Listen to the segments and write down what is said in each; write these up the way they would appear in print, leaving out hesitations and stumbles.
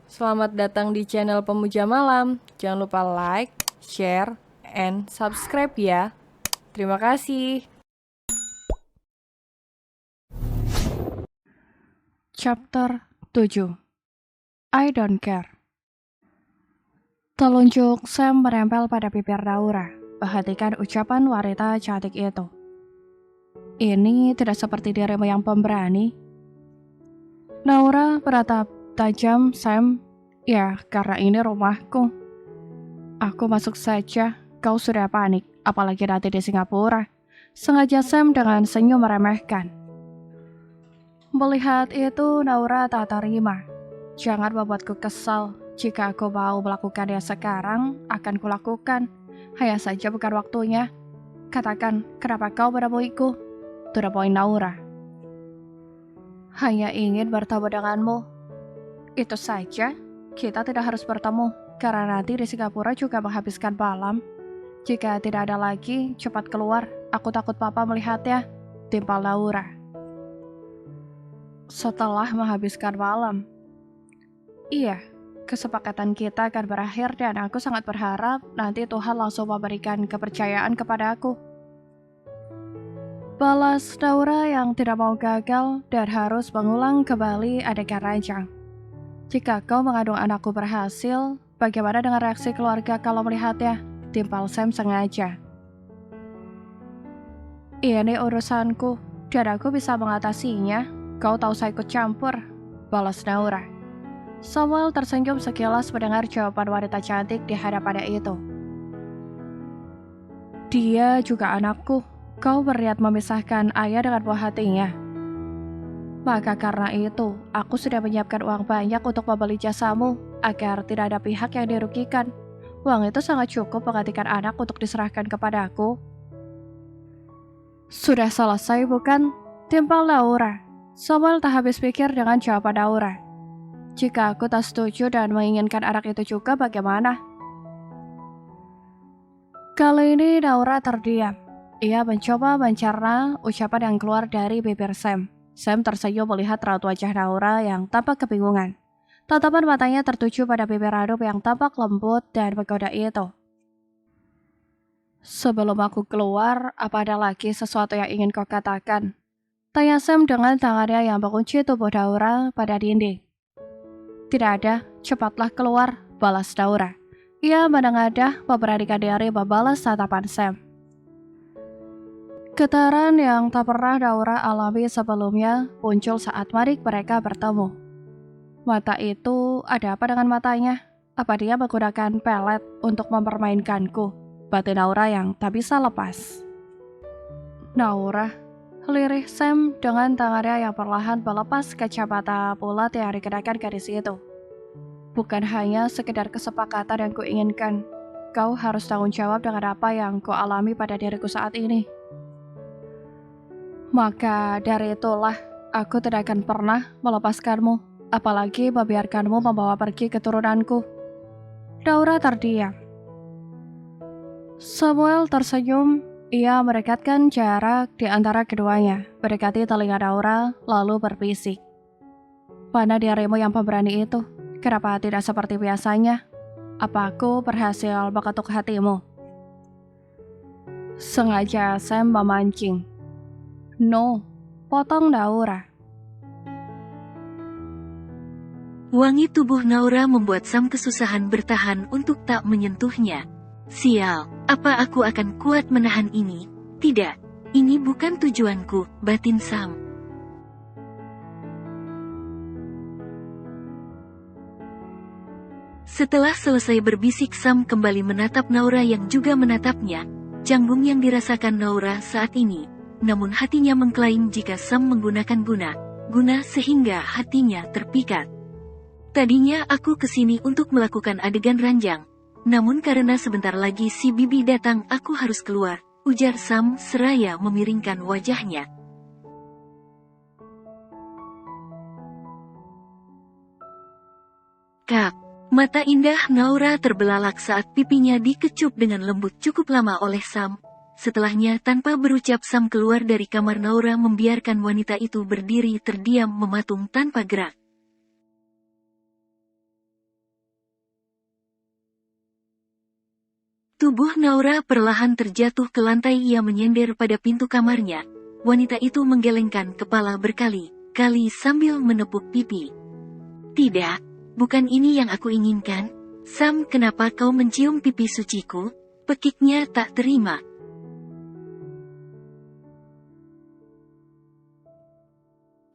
Selamat datang di channel Pemuja Malam. Jangan lupa like, share, and subscribe ya. Terima kasih. Chapter 7 I Don't Care. Telunjuk Sam menempel pada bibir Naura. Perhatikan ucapan wanita cantik itu. Ini tidak seperti dirimu yang pemberani. Naura beratap tajam Sam. Ya, karena ini rumahku. Aku masuk saja, kau sudah panik, apalagi nanti di Singapura. Sengaja Sam dengan senyum meremehkan. Melihat itu, Naura tak terima. Jangan membuatku kesal. Jika aku mau melakukannya sekarang, akan kulakukan. Hanya saja bukan waktunya. Katakan, kenapa kau menemuiku? To the point, Naura. Hanya ingin bertemu denganmu. Itu saja. Kita tidak harus bertemu, karena nanti di Singapura juga menghabiskan malam. Jika tidak ada lagi, cepat keluar. Aku takut papa melihatnya. Timpal Naura. Setelah menghabiskan malam. Iya, kesepakatan kita akan berakhir dan aku sangat berharap nanti Tuhan langsung memberikan kepercayaan kepada aku. Balas Naura yang tidak mau gagal dan harus mengulang kembali adegan ranjang. Jika kau mengandung anakku berhasil, bagaimana dengan reaksi keluarga kalau melihatnya? Timpal Sam sengaja. Ini urusanku, dan aku bisa mengatasinya. Kau tahu saya ikut campur, balas Naura. Samuel tersenyum sekilas mendengar jawaban wanita cantik di hadapannya itu. Dia juga anakku. Kau berniat memisahkan ayah dengan buah hatinya. Maka karena itu, aku sudah menyiapkan uang banyak untuk membeli jasamu, agar tidak ada pihak yang dirugikan. Uang itu sangat cukup menggantikan anak untuk diserahkan kepada aku. Sudah selesai bukan? Timpal Naura. Samuel tak habis pikir dengan jawaban Naura. Jika aku tak setuju dan menginginkan anak itu juga, bagaimana? Kali ini Naura terdiam. Ia mencoba mencerna ucapan yang keluar dari bibir Sam. Sam tersenyum melihat raut wajah Naura yang tampak kebingungan. Tatapan matanya tertuju pada bibir Anup yang tampak lembut dan menggoda itu. Sebelum aku keluar, apa ada lagi sesuatu yang ingin kau katakan? Tanya Sam dengan tangannya yang mengunci tubuh Naura pada dinding. Tidak ada, cepatlah keluar, balas Naura. Ia menengadah memberanikan diri membalas tatapan Sam. Getaran yang tak pernah Naura alami sebelumnya muncul saat mereka bertemu. Mata itu, ada apa dengan matanya? Apa dia menggunakan pelet untuk mempermainkanku? Batin Naura yang tak bisa lepas. Naura, lirih Sam dengan tangannya yang perlahan melepas kacamata bulat yang dikenakan gadis itu. Bukan hanya sekedar kesepakatan yang kuinginkan. Kau harus tanggung jawab dengan apa yang kau alami pada diriku saat ini. Maka dari itulah, aku tidak akan pernah melepaskanmu, apalagi membiarkanmu membawa pergi keturunanku. Naura terdiam. Samuel tersenyum, ia mendekatkan jarak di antara keduanya, mendekati telinga Naura, lalu berbisik. Mana dirimu yang pemberani itu? Kenapa tidak seperti biasanya? Apa aku berhasil mengetuk hatimu? Sengaja Sam memancing. No, potong Naura. Wangi tubuh Naura membuat Sam kesusahan bertahan untuk tak menyentuhnya. Sial, apa aku akan kuat menahan ini? Tidak, ini bukan tujuanku, batin Sam. Setelah selesai berbisik, Sam kembali menatap Naura yang juga menatapnya. Canggung yang dirasakan Naura saat ini. Namun hatinya mengklaim jika Sam menggunakan guna sehingga hatinya terpikat. Tadinya aku kesini untuk melakukan adegan ranjang. Namun karena sebentar lagi si Bibi datang, aku harus keluar, ujar Sam seraya memiringkan wajahnya. Kak, mata indah Naura terbelalak saat pipinya dikecup dengan lembut cukup lama oleh Sam. Setelahnya tanpa berucap Sam keluar dari kamar. Naura membiarkan wanita itu berdiri terdiam mematung tanpa gerak. Tubuh Naura perlahan terjatuh ke lantai. Ia menyender pada pintu kamarnya. Wanita itu menggelengkan kepala berkali-kali sambil menepuk pipi. Tidak, bukan ini yang aku inginkan. Sam, kenapa kau mencium pipi suciku? Pekiknya tak terima.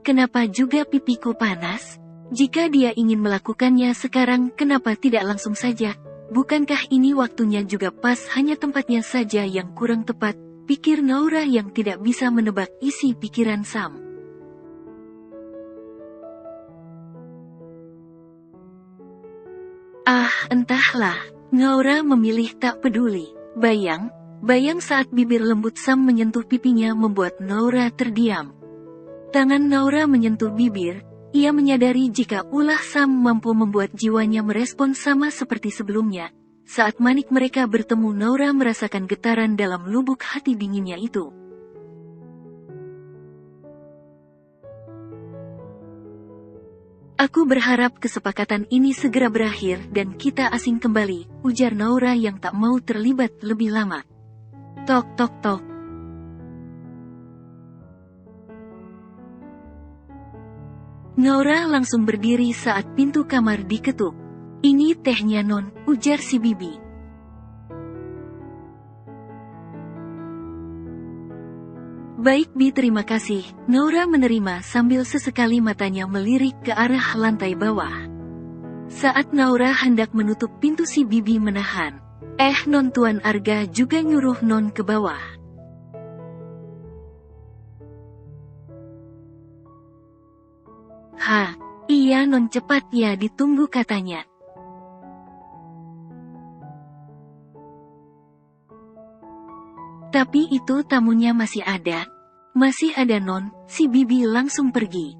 Kenapa juga pipiku panas? Jika dia ingin melakukannya sekarang, kenapa tidak langsung saja? Bukankah ini waktunya juga pas, hanya tempatnya saja yang kurang tepat, pikir Naura yang tidak bisa menebak isi pikiran Sam. Entahlah, Naura memilih tak peduli. Bayang saat bibir lembut Sam menyentuh pipinya membuat Naura terdiam. Tangan Naura menyentuh bibir. Ia menyadari jika ulah Sam mampu membuat jiwanya merespon sama seperti sebelumnya. Saat manik mereka bertemu, Naura merasakan getaran dalam lubuk hati dinginnya itu. Aku berharap kesepakatan ini segera berakhir dan kita asing kembali, ujar Naura yang tak mau terlibat lebih lama. Tok tok tok. Naura langsung berdiri saat pintu kamar diketuk. Ini tehnya non, ujar si bibi. Baik Bi, terima kasih. Naura menerima sambil sesekali matanya melirik ke arah lantai bawah. Saat Naura hendak menutup pintu, si bibi menahan. Non, Tuan Arga juga nyuruh non ke bawah. Iya non, cepat ya, ditunggu katanya. Tapi itu tamunya masih ada. Masih ada non, si bibi langsung pergi.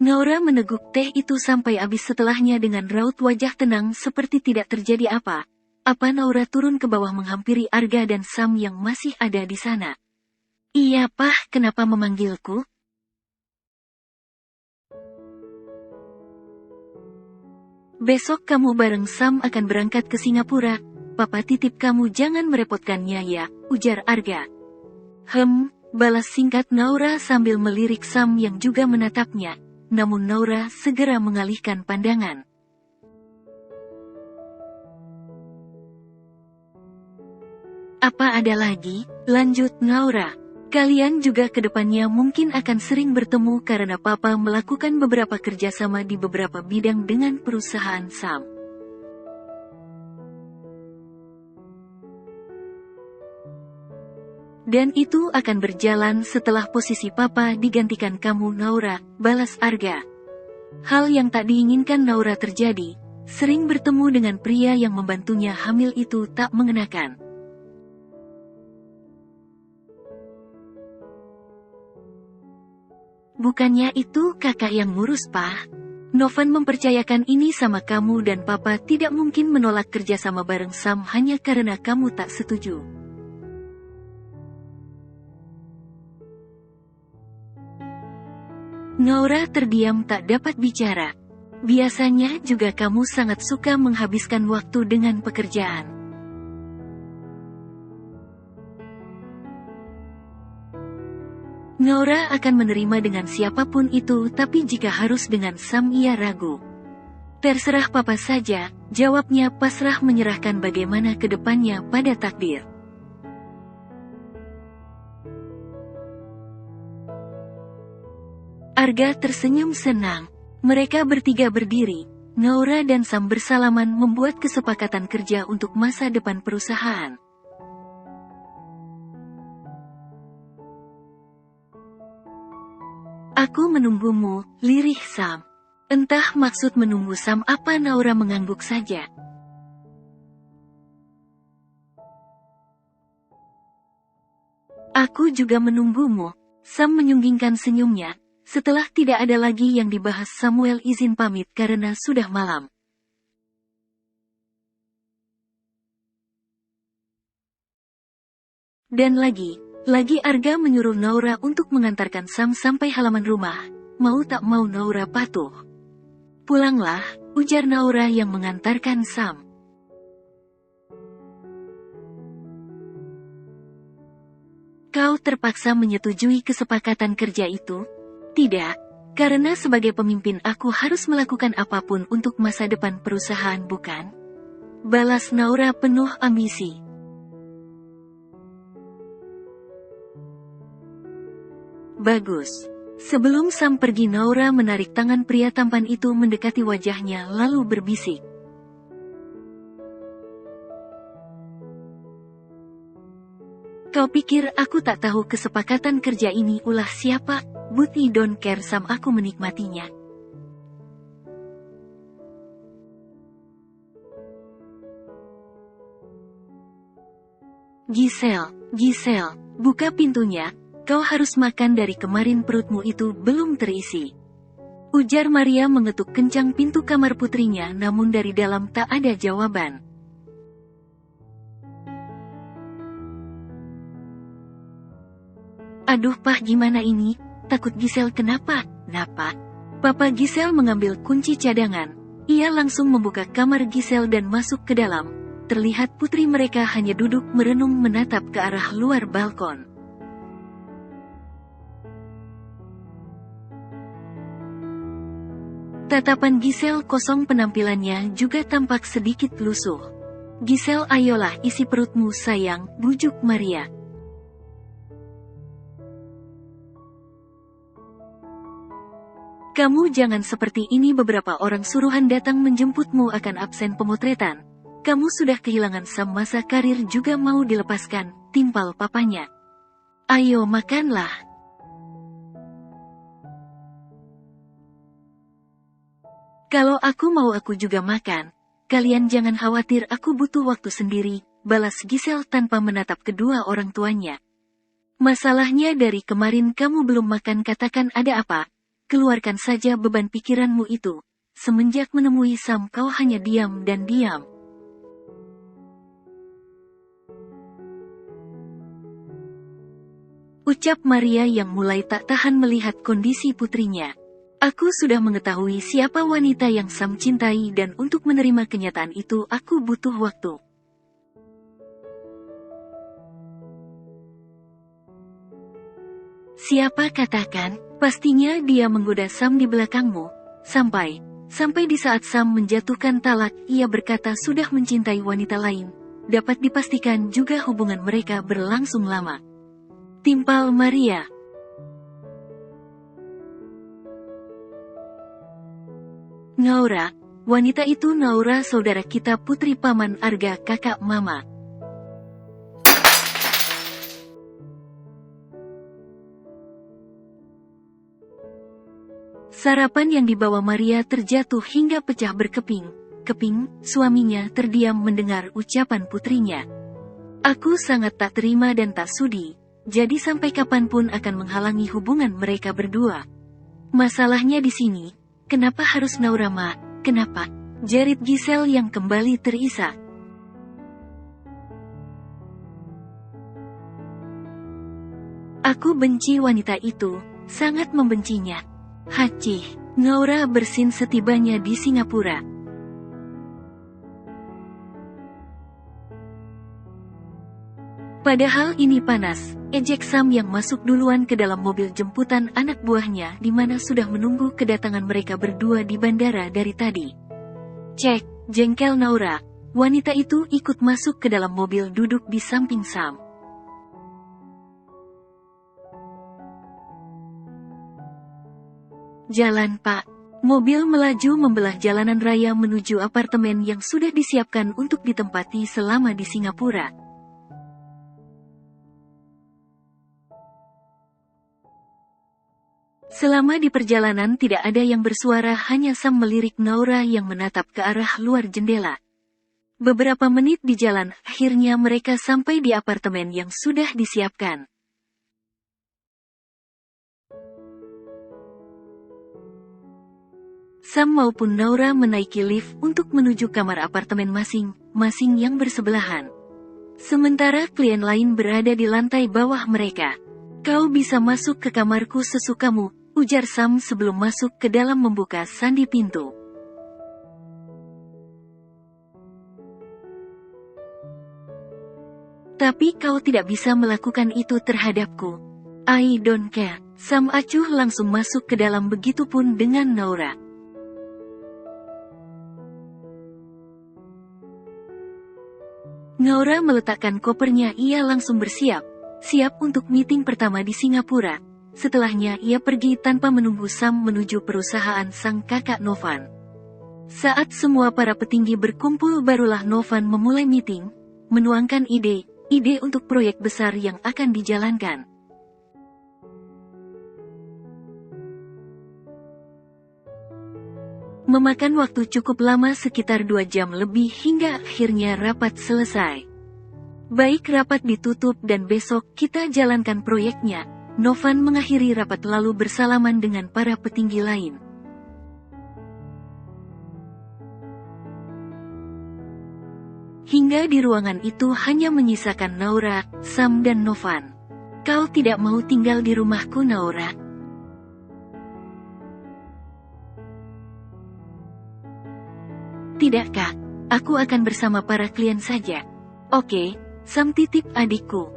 Naura meneguk teh itu sampai habis, setelahnya dengan raut wajah tenang seperti tidak terjadi apa-apa Naura turun ke bawah menghampiri Arga dan Sam yang masih ada di sana. Iya Pah, kenapa memanggilku? Besok kamu bareng Sam akan berangkat ke Singapura. Papa titip kamu jangan merepotkannya ya, ujar Arga. Balas singkat Naura sambil melirik Sam yang juga menatapnya. Namun Naura segera mengalihkan pandangan. Apa ada lagi? Lanjut Naura. Kalian juga ke depannya mungkin akan sering bertemu karena Papa melakukan beberapa kerjasama di beberapa bidang dengan perusahaan Sam. Dan itu akan berjalan setelah posisi Papa digantikan kamu Naura, balas Arga. Hal yang tak diinginkan Naura terjadi, sering bertemu dengan pria yang membantunya hamil itu tak mengenakan. Bukannya itu kakak yang ngurus Pak? Novan mempercayakan ini sama kamu dan Papa tidak mungkin menolak kerjasama bareng Sam hanya karena kamu tak setuju. Naura terdiam tak dapat bicara. Biasanya juga kamu sangat suka menghabiskan waktu dengan pekerjaan. Naura akan menerima dengan siapapun itu, tapi jika harus dengan Sam ia ragu. Terserah Papa saja, jawabnya pasrah menyerahkan bagaimana ke depannya pada takdir. Arga tersenyum senang. Mereka bertiga berdiri, Naura dan Sam bersalaman membuat kesepakatan kerja untuk masa depan perusahaan. Aku menunggumu, lirih Sam. Entah maksud menunggu Sam apa, Naura mengangguk saja. Aku juga menunggumu. Sam menyunggingkan senyumnya. Setelah tidak ada lagi yang dibahas, Samuel izin pamit karena sudah malam. Dan lagi Arga menyuruh Naura untuk mengantarkan Sam sampai halaman rumah. Mau tak mau Naura patuh. Pulanglah, ujar Naura yang mengantarkan Sam. Kau terpaksa menyetujui kesepakatan kerja itu? Tidak, karena sebagai pemimpin aku harus melakukan apapun untuk masa depan perusahaan, bukan? Balas Naura penuh ambisi. Bagus. Sebelum Sam pergi, Naura menarik tangan pria tampan itu mendekati wajahnya lalu berbisik. Kau pikir aku tak tahu kesepakatan kerja ini ulah siapa? But I don't care Sam, aku menikmatinya. Giselle, buka pintunya, kau harus makan, dari kemarin perutmu itu belum terisi. Ujar Maria mengetuk kencang pintu kamar putrinya, namun dari dalam tak ada jawaban. Aduh Pak, gimana ini? Takut Giselle kenapa? Napa? Papa Giselle mengambil kunci cadangan. Ia langsung membuka kamar Giselle dan masuk ke dalam. Terlihat putri mereka hanya duduk merenung menatap ke arah luar balkon. Tatapan Giselle kosong, penampilannya juga tampak sedikit lusuh. Giselle, ayolah isi perutmu sayang, bujuk Maria. Kamu jangan seperti ini, beberapa orang suruhan datang menjemputmu akan absen pemotretan. Kamu sudah kehilangan Sam, masa karir juga mau dilepaskan, timpal papanya. Ayo makanlah. Kalau aku mau aku juga makan. Kalian jangan khawatir, aku butuh waktu sendiri, balas Giselle tanpa menatap kedua orang tuanya. Masalahnya dari kemarin kamu belum makan, katakan ada apa? Keluarkan saja beban pikiranmu itu. Semenjak menemui Sam kau hanya diam dan diam. Ucap Maria yang mulai tak tahan melihat kondisi putrinya. Aku sudah mengetahui siapa wanita yang Sam cintai dan untuk menerima kenyataan itu aku butuh waktu. Siapa, katakan? Pastinya dia menggoda Sam di belakangmu. Sampai di saat Sam menjatuhkan talak, ia berkata sudah mencintai wanita lain. Dapat dipastikan juga hubungan mereka berlangsung lama. Timpal Maria. Naura, wanita itu Naura, saudara kita, putri paman Arga, kakak mama. Sarapan yang dibawa Maria terjatuh hingga pecah berkeping-keping. Suaminya terdiam mendengar ucapan putrinya. Aku sangat tak terima dan tak sudi. Jadi sampai kapanpun akan menghalangi hubungan mereka berdua. Masalahnya di sini, kenapa harus Naura, Ma? Kenapa? Jerit Giselle yang kembali terisak. Aku benci wanita itu, sangat membencinya. Hacih, Naura bersin setibanya di Singapura. Padahal ini panas, ejek Sam yang masuk duluan ke dalam mobil jemputan anak buahnya, di mana sudah menunggu kedatangan mereka berdua di bandara dari tadi. Cek, jengkel Naura. Wanita itu ikut masuk ke dalam mobil, duduk di samping Sam. Jalan, Pak. Mobil melaju membelah jalanan raya menuju apartemen yang sudah disiapkan untuk ditempati selama di Singapura. Selama di perjalanan tidak ada yang bersuara, hanya Sam melirik Naura yang menatap ke arah luar jendela. Beberapa menit di jalan, akhirnya mereka sampai di apartemen yang sudah disiapkan. Sam maupun Naura menaiki lift untuk menuju kamar apartemen masing-masing yang bersebelahan. Sementara klien lain berada di lantai bawah mereka. Kau bisa masuk ke kamarku sesukamu, ujar Sam sebelum masuk ke dalam membuka sandi pintu. Tapi kau tidak bisa melakukan itu terhadapku. I don't care. Sam acuh langsung masuk ke dalam, begitupun dengan Naura. Naura meletakkan kopernya, ia langsung bersiap. Siap untuk meeting pertama di Singapura. Setelahnya ia pergi tanpa menunggu Sam menuju perusahaan sang kakak Novan. Saat semua para petinggi berkumpul barulah Novan memulai meeting, menuangkan ide untuk proyek besar yang akan dijalankan. Memakan waktu cukup lama, sekitar 2 jam lebih, hingga akhirnya rapat selesai. Baik, rapat ditutup dan besok kita jalankan proyeknya. Novan mengakhiri rapat lalu bersalaman dengan para petinggi lain. Hingga di ruangan itu hanya menyisakan Naura, Sam dan Novan. Kau tidak mau tinggal di rumahku, Naura? Tidak, Kak. Aku akan bersama para klien saja. Oke, Sam titip adikku.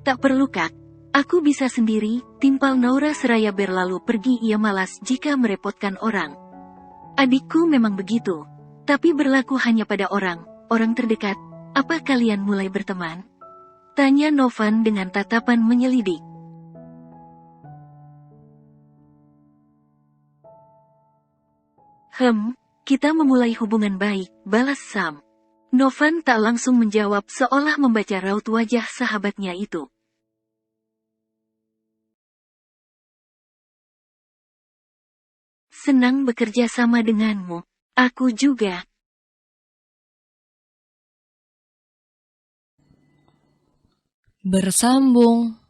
Tak perlu, Kak. Aku bisa sendiri, timpal Naura seraya berlalu pergi. Ia malas jika merepotkan orang. Adikku memang begitu. Tapi berlaku hanya pada orang terdekat. Apa kalian mulai berteman? Tanya Novan dengan tatapan menyelidik. Kita memulai hubungan baik, balas Sam. Novan tak langsung menjawab, seolah membaca raut wajah sahabatnya itu. Senang bekerja sama denganmu. Aku juga. Bersambung.